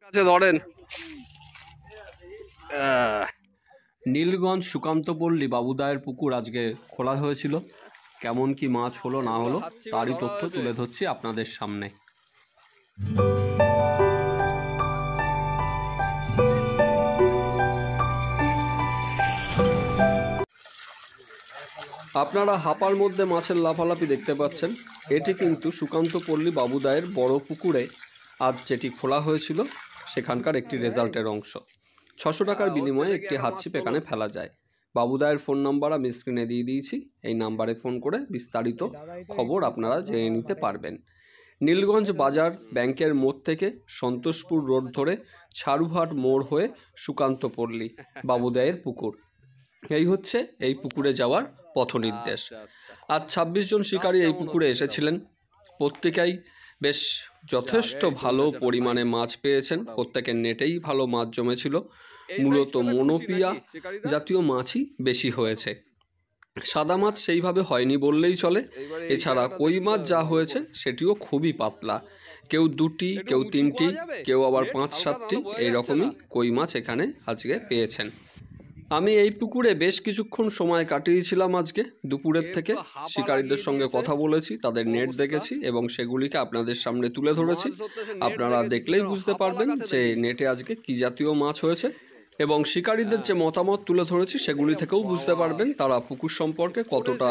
আচ্ছা ধরেন। নীলগঞ্জ সুকান্তপল্লী বাবুদায়ের পুকুর আজকে খোলা হয়েছিল। কেমন কি মাছ হলো না হলো তারই তথ্য তুলে ধরছি আপনাদের সামনে। আপনারা হাপার মধ্যে মাছের লাফালাফি দেখতে পাচ্ছেন। এটি কিন্তু সুকান্তপল্লী বাবুদায়ের বড় পুকুরে আজ যেটি খোলা হয়েছিল সেখানকার একটি রেজাল্টের অংশ। 600 টাকার বিনিময়ে একটি হাতছিপ এখানে ফেলা যায়। বাবুদায়ের ফোন নাম্বার আমি স্ক্রিনে দিয়ে দিয়েছি। এই নাম্বারে ফোন করে বিস্তারিত খবর আপনারা জেনে নিতে পারবেন। নীলগঞ্জ বাজার ব্যাংকের মোড় থেকে সন্তোষপুর রোড ধরে ছাড়ুহাট মোড় হয়ে সুকান্তপল্লী বাবুদায়ের পুকুর, এই হচ্ছে এই পুকুরে যাওয়ার পথ নির্দেশ। আজ 26 জন শিকারী এই পুকুরে এসেছিলেন। প্রত্যেকেই বেশ যথেষ্ট ভালো পরিমাণে মাছ পেয়েছেন। প্রত্যেকের নেটেই ভালো মাছ জমেছিল। মূলত মনোপিয়া জাতীয় মাছই বেশি হয়েছে, সাদা মাছ সেইভাবে হয়নি বললেই চলে। এছাড়া কই মাছ যা হয়েছে সেটিও খুবই পাতলা। কেউ 2টি, কেউ 3টি, কেউ আবার 5-7টি এইরকমই কই মাছ এখানে আজকে পেয়েছেন। আমি এই পুকুরে বেশ কিছুক্ষণ সময় কাটিয়েছিলাম আজকে দুপুরের থেকে। শিকারীদের সঙ্গে কথা বলেছি, তাদের নেট দেখেছি এবং সেগুলিকে আপনাদের সামনে তুলে ধরেছি। আপনারা দেখলেই বুঝতে পারবেন যে নেটে আজকে কি জাতীয় মাছ হয়েছে এবং শিকারীদের যে মতামত তুলে ধরেছি সেগুলি থেকেও বুঝতে পারবেন তারা পুকুর সম্পর্কে কতটা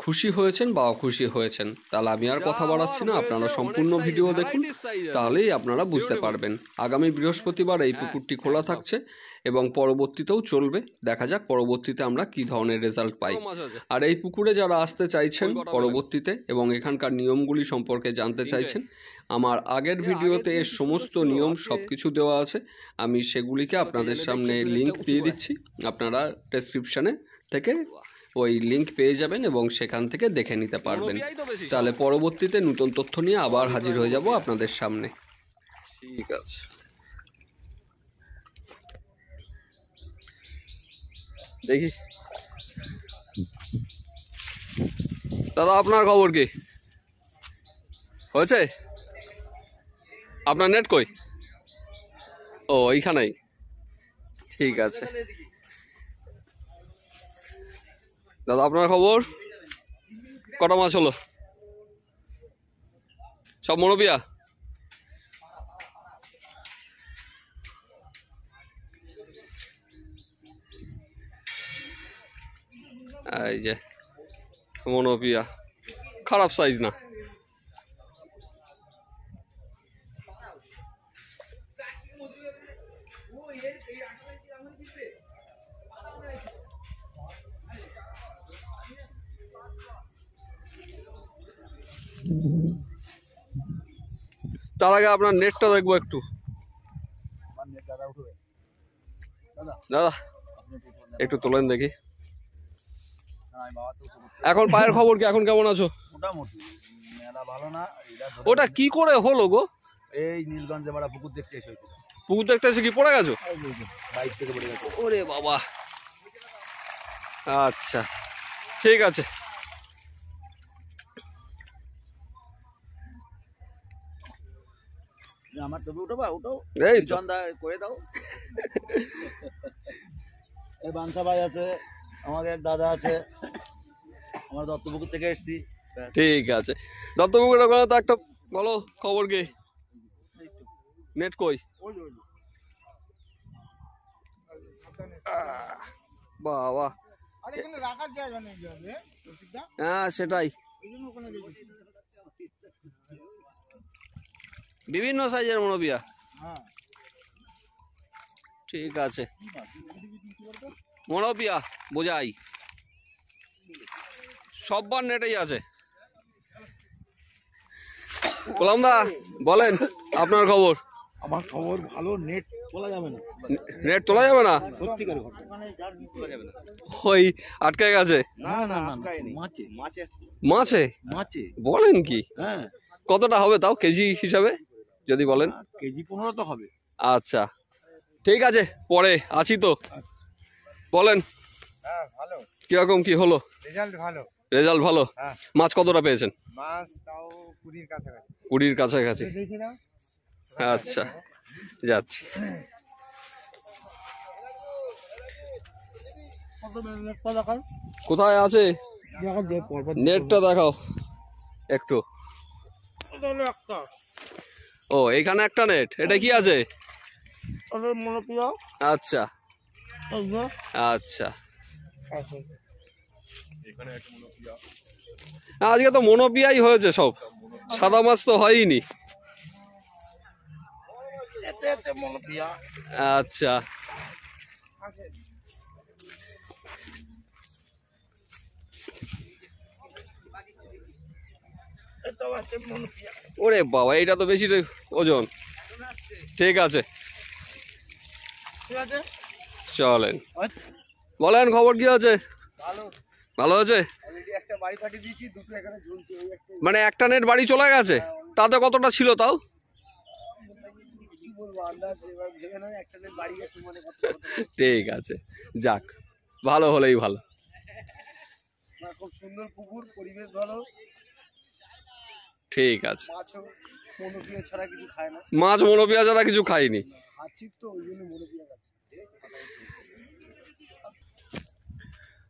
খুশি হয়েছেন বা অখুশি হয়েছেন। তাহলে আমি আর কথা বাড়াচ্ছি না, আপনারা সম্পূর্ণ ভিডিও দেখুন, তাহলেই আপনারা বুঝতে পারবেন। আগামী বৃহস্পতিবার এই পুকুরটি খোলা থাকছে এবং পরবর্তীতেও চলবে। দেখা যাক পরবর্তীতে আমরা কি ধরনের রেজাল্ট পাই। আর এই পুকুরে যারা আসতে চাইছেন পরবর্তীতে এবং এখানকার নিয়মগুলি সম্পর্কে জানতে চাইছেন, আমার আগের ভিডিওতে এর সমস্ত নিয়ম সবকিছু দেওয়া আছে। আমি সেগুলিকে আপনাদের সামনে লিংক দিয়ে দিচ্ছি, আপনারা ডেসক্রিপশনে থেকে ওই লিংক পেয়ে যাবেন এবং সেখান থেকে দেখে নিতে পারবেন। তাহলে পরবর্তীতে নতুন তথ্য নিয়ে আবার হাজির হয়ে যাব আপনাদের সামনে। ঠিক আছে, দেখি দাদা আপনার খবর কি হয়েছে? আপনার নেট কই? ও এইখানেই, ঠিক আছে দাদা। আপনার খবর? কটা মাছ হলো? সব মনোপিয়া? এই যে মনোপিয়া, খারাপ সাইজ না। তার আগে আপনার নেটটা দেখবো একটু। দাদা একটু তোলেন দেখি। এখন পায়ের খবর কি? এখন কেমন আছো? ওটা কি করে হলো গো? এই নীলগঞ্জে বড় পুকুর দেখতে এসেছিল। পুকুর দেখতে এসে কি পড়ে গেছো? বাইক থেকে পড়ে গেছে। ওরে বাবা, আচ্ছা ঠিক আছে। আমার ছবি উঠাবা? উঠাও, এই চন্দা করে দাও। এই বানসা ভাই আছে, আমাদের দাদা আছে, আমরা দত্তপুকুর থেকে এসেছি। ঠিক আছে, দত্তপুকুরের ওখানে তো একটা বলো খবর কি? নেট কই? বাবা, হ্যাঁ সেটাই, বিভিন্ন সাইজের মনোপিয়া। ঠিক আছে, মনোপিয়া বোঝাই সববার নেটেই আছে। গোলাম দা বলেন আপনার খবর। আমার খবর ভালো, নেট তোলা যাবে না। নেট তোলা যাবে না? সত্যিকার ওই আটকে গেছে। না না না, মাছে মাছে মাছে মাছে বলেন কি? হ্যাঁ। কতটা হবে তাও কেজি হিসাবে যদি বলেন? কেজি 15 তো হবে। আচ্ছা ঠিক আছে, পরে আছি তো, বলেন। হ্যাঁ ভালো। কিরকম কি হলো? রেজাল্ট ভালো। রেজাল্ট ভালো? হ্যাঁ। মাছ কতটা পেয়েছেন? মাছ তাও 20-র কাছাকাছি। 20-র কাছাকাছি। দেখি নাও। আচ্ছা যাচ্ছি। কোথায় আছে নেটটা দেখাও একটু। ও এইখানে একটা নেট, এটা কি আছে? আচ্ছা আচ্ছা, আজকে তো মনোপিয়াই হয়েছে সব, সাদা মাছ তো হয়নি। আচ্ছা ওরে বাবা, এইটা তো বেশি ওজন। ঠিক আছে চলেন, বলেন খবর কি আছে? ভালো আছে। মানে একটা নেট বাড়ি চলে গেছে, তাতে কতটা ছিল তাও? ঠিক আছে, যাক, ভালো হলেই ভালো। খুব সুন্দর পুকুর, পরিবেশ ভালো। ঠিক আছে, মনোপিয়া ছাড়া কিছু খায় না, মাছ মনোপিয়া ছাড়া কিছু খাইনি। তো ওই জন্য মনোপিয়া খাচ্ছে।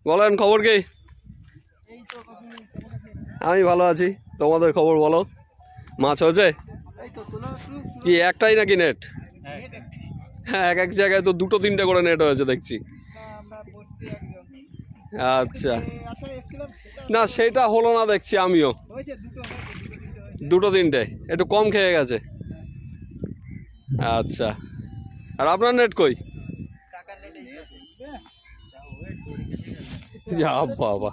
বলেন খবর কি? আমি ভালো আছি, তোমাদের খবর বলো। মাছ হয়েছে কি একটাই নাকি নেট? হ্যাঁ, এক এক জায়গায় তো দুটো তিনটে করে নেট হয়েছে দেখছি। আচ্ছা, না সেটা হলো না দেখছি আমিও, দুটো তিনটে, একটু কম খেয়ে গেছে। আচ্ছা, আর আপনার নেট কই? যা বাবা,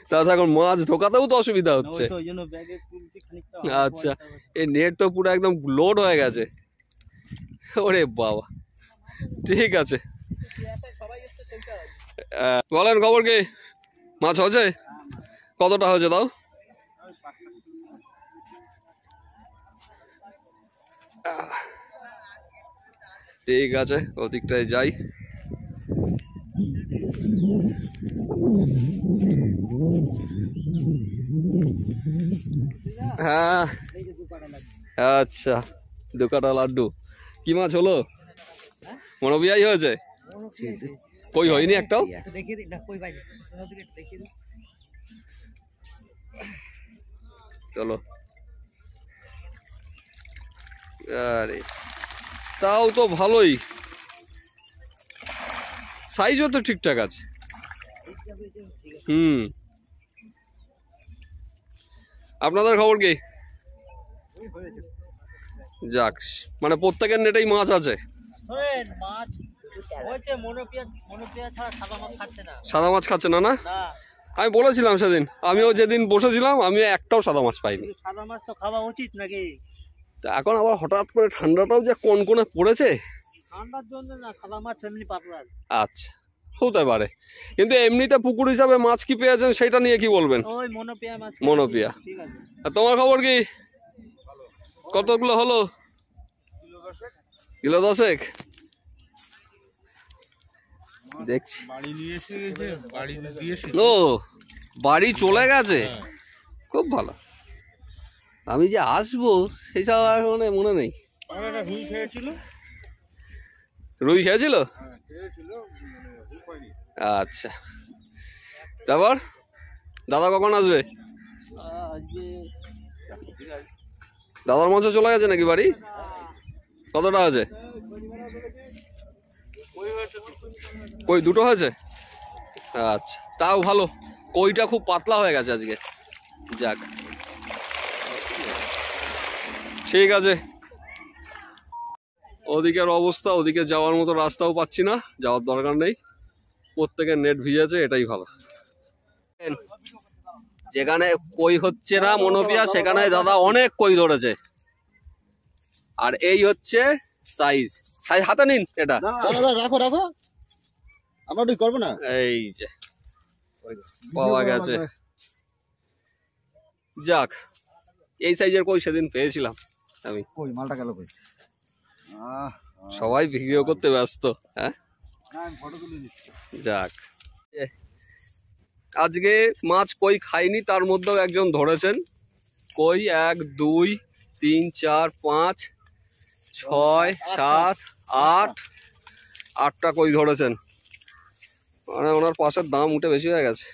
তাহলে এখন মাছ ঢোকাতেও তো অসুবিধা হচ্ছে। আচ্ছা, এই নেট তো পুরো একদম লোড হয়ে গেছে। ওরে বাবা, ঠিক আছে। বলেন খবর কি? মাছ হয়েছে? কতটা হয়েছে তাও? ঠিক আছে, ওদিকটায় যাই। হ্যাঁ আচ্ছা, 2 কাটা লাড্ডু। কি মাছ হলো? মনোপিয়াই হয়েছে? কই হয়নি একটাও? চলো, আরে তাও তো ভালোই, সাইজও তো ঠিকঠাক আছে। আপনাদের খবর কি? যাক, মানে প্রত্যেকের নেটেই মাছ আছে। সাদা মাছ খাচ্ছে না? না, আমি বলেছিলাম সেদিন, আমিও যেদিন বসেছিলাম আমিও একটাও সাদা মাছ পাইনি। সাদা মাছ তো খাওয়া উচিত নাকি? এখন আবার হঠাৎ করে ঠান্ডাটাও যে কনকনে পড়েছে, ঠান্ডার জন্য না, সাদা মাছ এমনি পাতলা। আচ্ছা, হতে পারে, কিন্তু এমনিতে পুকুর হিসাবে মাছ কি পেয়েছেন সেটা নিয়ে কি বলবেন? ওই মনোপিয়া মাছ। মনোপিয়া। ঠিক আছে, আর তোমার খবর কি? কতগুলো হলো? কিলো 10। দেখছি ও বাড়ি চলে গেছে, খুব ভালো। আমি যে আসবো সেই সব আর মানে মনে নেই। রুই খেয়েছিল? আচ্ছা, তারপর দাদা কখন আসবে? দাদার মঞ্চ চলে গেছে নাকি বাড়ি? কতটা আছে? কই 2টো হয়েছে? আচ্ছা, তাও ভালো, কইটা খুব পাতলা হয়ে গেছে আজকে। যাক, ঠিক আছে। ওদিকের অবস্থা, ওদিকে যাওয়ার মতো রাস্তাও পাচ্ছি না, যাওয়ার দরকার নেই, প্রত্যেকের নেট ভিজেছে, এটাই ভালো। যেখানে কই হচ্ছে না মনোপিয়া, সেখানে দাদা অনেক কই ধরেছে। আর এই হচ্ছে সাইজ, হাতে নিন এটা, রাখো রাখো, আমরা ঠিক করবো না। এই যে পাওয়া গেছে। যাক, এই সাইজের কই সেদিন পেয়েছিলাম আমি। কই মালটা গেল কই? সবাই ভিডিও করতে ব্যস্ত। হ্যাঁ, ফটো তুলে দিচ্ছি। যাক, আজকে মাছ কই খাইনি, তার মধ্যেও একজন ধরেছেন কই। 1 2 3 4 5 6 7 8 8টা কই ধরেছেন, মানে ওনার পাশের দাম উঠে বেশি হয়ে গেছে।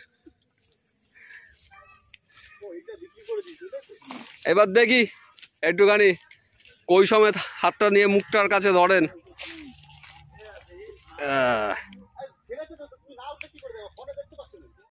এবার দেখি একটুখানি কই সমেত হাতটা নিয়ে মুখটার কাছে ধরেন।